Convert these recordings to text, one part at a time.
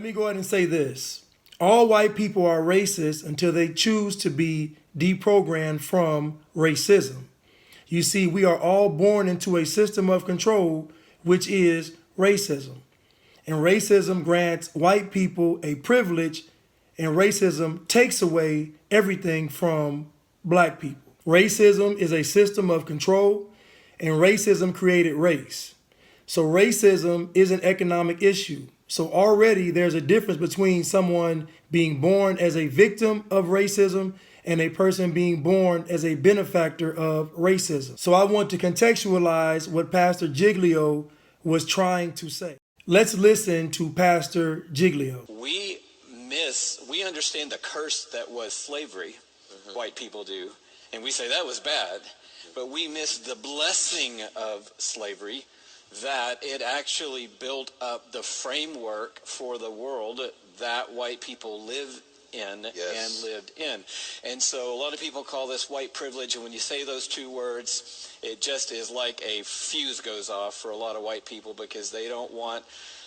Let me go ahead and say this. All white people are racist until they choose to be deprogrammed from racism. You see, we are all born into a system of control, which is racism. And racism grants white people a privilege, and racism takes away everything from black people. Racism is a system of control, and racism created race. So racism is an economic issue. So already there's a difference between someone being born as a victim of racism and a person being born as a benefactor of racism. So I want to contextualize what Pastor Giglio was trying to say. Let's listen to Pastor Giglio. We understand the curse that was slavery, white people do, and we say that was bad, but we miss the blessing of slavery, that it actually built up the framework for the world that white people live in and lived in. And so a lot of people call this white privilege, and when you say those two words, it just is like a fuse goes off for a lot of white people because they don't want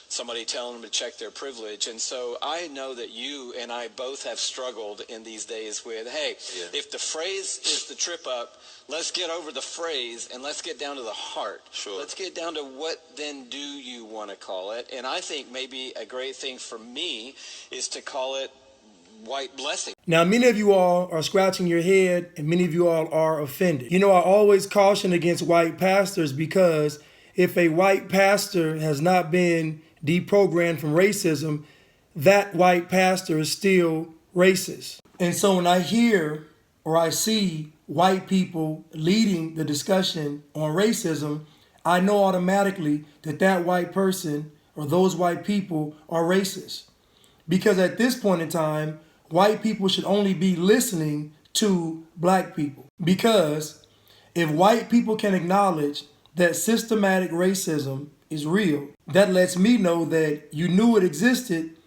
somebody telling them to check their privilege. And so I know that you and I both have struggled in these days with, hey, if the phrase is the trip up, let's get over the phrase and let's get down to the heart. Sure. Let's get down to what then do you want to call it. And I think maybe a great thing for me is to call it white blessing. Now, many of you all are scratching your head and many of you all are offended. You know, I always caution against white pastors because if a white pastor has not been deprogrammed from racism, that white pastor is still racist. And so when I hear or I see white people leading the discussion on racism, I know automatically that that white person or those white people are racist. Because at this point in time, white people should only be listening to black people. Because if white people can acknowledge that systematic racism is real, that lets me know that you knew it existed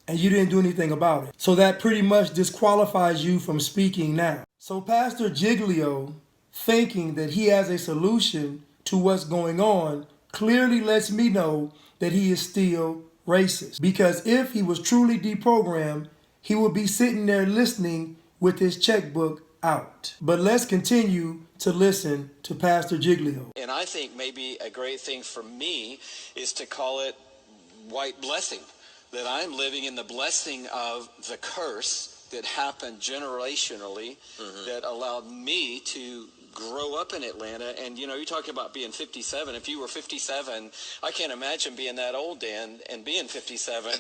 and you didn't do anything about it. So that pretty much disqualifies you from speaking now. So Pastor Giglio, thinking that he has a solution to what's going on, clearly lets me know that he is still racist. Because if he was truly deprogrammed, he would be sitting there listening with his checkbook out. But let's continue to listen to Pastor Giglio. And I think maybe a great thing for me is to call it white blessing, that I'm living in the blessing of the curse that happened generationally that allowed me to grow up in Atlanta. And, you know, you're talking about being 57. If you were 57, I can't imagine being that old, Dan, and being 57.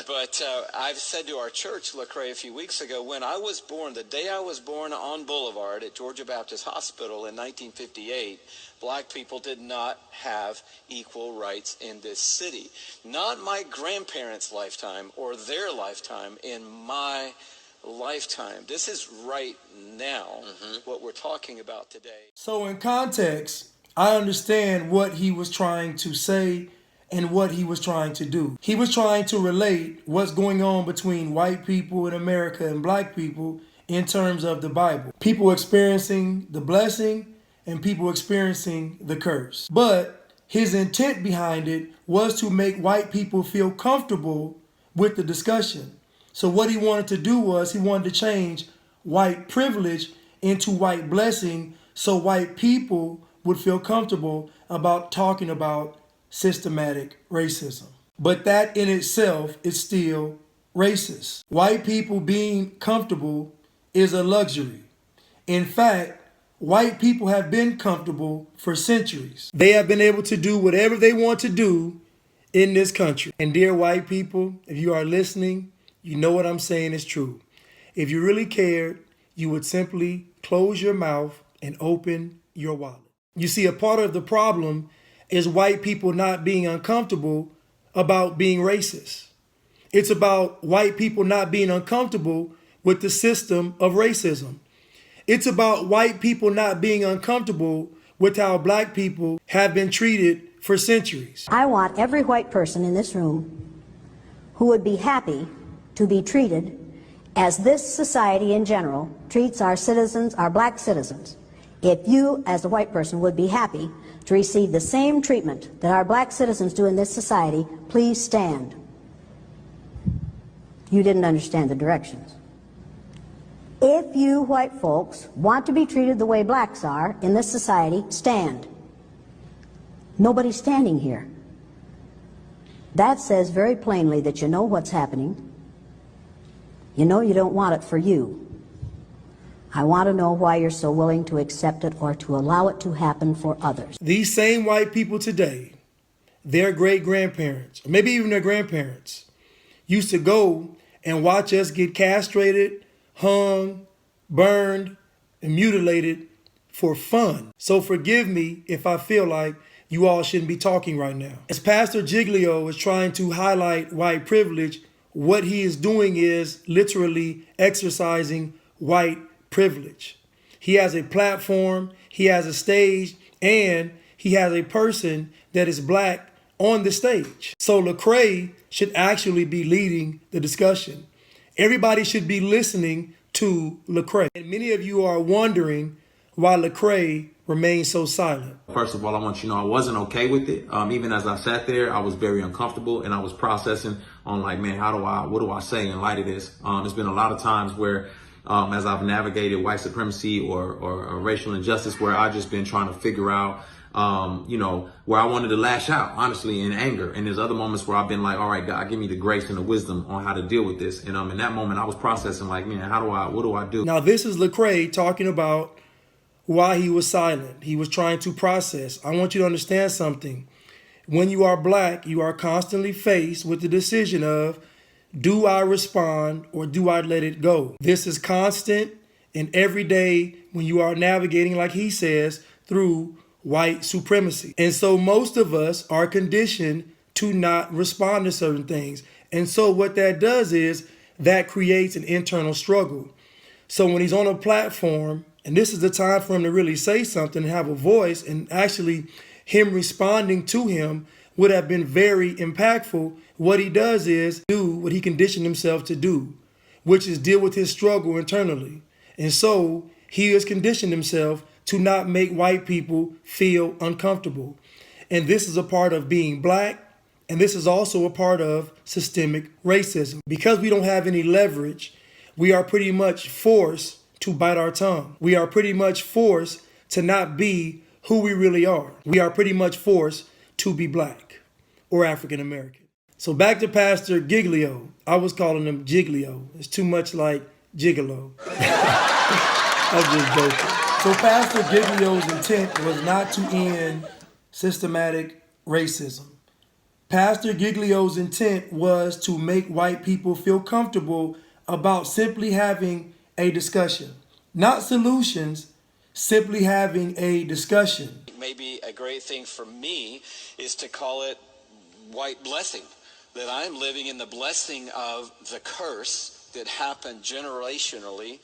But I've said to our church, Lecrae, a few weeks ago, when I was born, the day I was born on Boulevard at Georgia Baptist Hospital in 1958, black people did not have equal rights in this city. Not my grandparents' lifetime or their lifetime, in my lifetime. This is right now what we're talking about today. So in context, I understand what he was trying to say and what he was trying to do. He was trying to relate what's going on between white people in America and black people in terms of the Bible. People experiencing the blessing and people experiencing the curse. But his intent behind it was to make white people feel comfortable with the discussion. So what he wanted to do was he wanted to change white privilege into white blessing so white people would feel comfortable about talking about systematic racism. But that in itself is still racist. White people being comfortable is a luxury. In fact, white people have been comfortable for centuries. They have been able to do whatever they want to do in this country. And dear white people, if you are listening, you know what I'm saying is true. If you really cared, you would simply close your mouth and open your wallet. You see, a part of the problem is white people not being uncomfortable about being racist. It's about white people not being uncomfortable with the system of racism. It's about white people not being uncomfortable with how black people have been treated for centuries. I want every white person in this room who would be happy to be treated as this society in general treats our citizens, our black citizens. If you, as a white person, would be happy to receive the same treatment that our black citizens do in this society, please stand. You didn't understand the directions. If you white folks want to be treated the way blacks are in this society, stand. Nobody's standing here. That says very plainly that you know what's happening. You know you don't want it for you. I want to know why you're so willing to accept it or to allow it to happen for others. These same white people today, their great-grandparents, or maybe even their grandparents, used to go and watch us get castrated, hung, burned, and mutilated for fun. So forgive me if I feel like you all shouldn't be talking right now. As Pastor Giglio is trying to highlight white privilege, what he is doing is literally exercising white privilege. He has a platform, he has a stage, and he has a person that is black on the stage. So Lecrae should actually be leading the discussion. Everybody should be listening to Lecrae. And many of you are wondering why Lecrae remains so silent. First of all, I want you to know I wasn't okay with it. Even as I sat there, I was very uncomfortable and I was processing on like, man, what do I say in light of this? There's been a lot of times where as I've navigated white supremacy or racial injustice, where I've just been trying to figure out, where I wanted to lash out, honestly, in anger. And there's other moments where I've been like, all right, God, give me the grace and the wisdom on how to deal with this. And in that moment, I was processing like, man, what do I do? Now, this is Lecrae talking about why he was silent. He was trying to process. I want you to understand something. When you are black, you are constantly faced with the decision of, do I respond or do I let it go? This is constant and every day when you are navigating, like he says, through white supremacy. And so most of us are conditioned to not respond to certain things. And so what that does is that creates an internal struggle. So when he's on a platform, and this is the time for him to really say something and have a voice, and actually him responding to him would have been very impactful. What he does is do what he conditioned himself to do, which is deal with his struggle internally. And so he has conditioned himself to not make white people feel uncomfortable. And this is a part of being black, and this is also a part of systemic racism. Because we don't have any leverage, we are pretty much forced to bite our tongue. We are pretty much forced to not be who we really are. We are pretty much forced to be black or African American. So back to Pastor Giglio. I was calling him Giglio. It's too much like Gigolo. I'm just joking. So Pastor Giglio's intent was not to end systematic racism. Pastor Giglio's intent was to make white people feel comfortable about simply having a discussion. Not solutions, simply having a discussion. Maybe a great thing for me is to call it white blessing, that I'm living in the blessing of the curse that happened generationally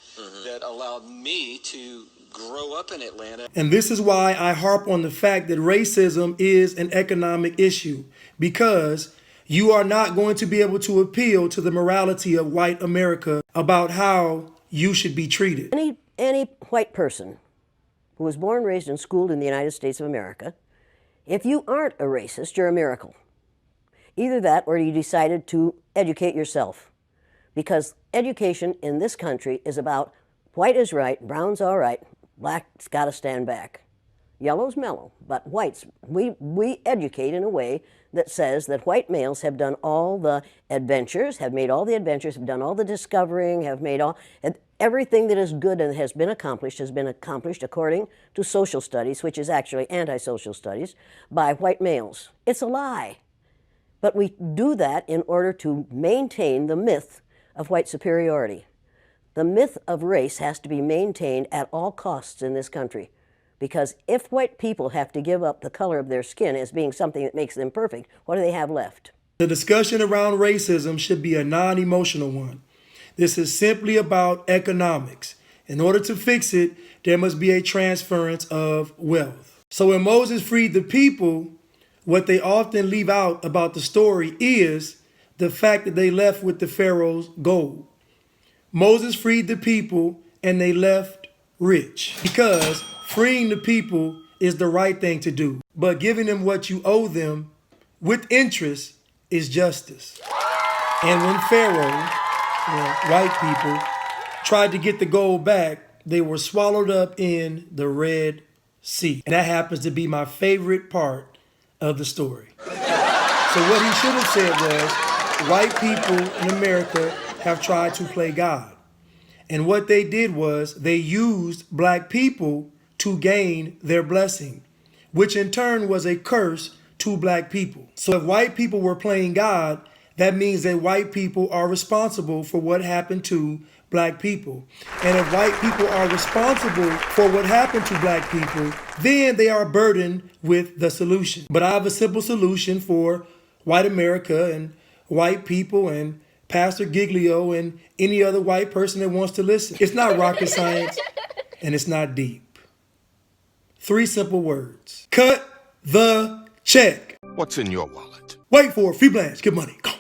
that allowed me to grow up in Atlanta. And this is why I harp on the fact that racism is an economic issue, because you are not going to be able to appeal to the morality of white America about how you should be treated. Any white person who was born, raised, and schooled in the United States of America, if you aren't a racist, you're a miracle. Either that or you decided to educate yourself. Because education in this country is about white is right, brown's all right, black's got to stand back. Yellow's mellow, but whites, we educate in a way that says that white males have done all the adventures, have made all the adventures, have done all the discovering, have made everything that is good and has been accomplished according to social studies, which is actually anti-social studies, by white males. It's a lie. But we do that in order to maintain the myth of white superiority. The myth of race has to be maintained at all costs in this country. Because if white people have to give up the color of their skin as being something that makes them perfect, what do they have left? The discussion around racism should be a non-emotional one. This is simply about economics. In order to fix it, there must be a transference of wealth. So when Moses freed the people, what they often leave out about the story is the fact that they left with the Pharaoh's gold. Moses freed the people and they left rich, because freeing the people is the right thing to do. But giving them what you owe them with interest is justice. And when Pharaoh white people, tried to get the gold back, they were swallowed up in the Red Sea. And that happens to be my favorite part of the story. So what he should have said was, white people in America have tried to play God. And what they did was they used black people to gain their blessing, which in turn was a curse to black people. So if white people were playing God, that means that white people are responsible for what happened to black people. And if white people are responsible for what happened to black people, then they are burdened with the solution. But I have a simple solution for white America and white people and Pastor Giglio and any other white person that wants to listen. It's not rocket science and it's not deep. 3 simple words. Cut the check. What's in your wallet? Wait for it. Free Blanche. Get money. Go.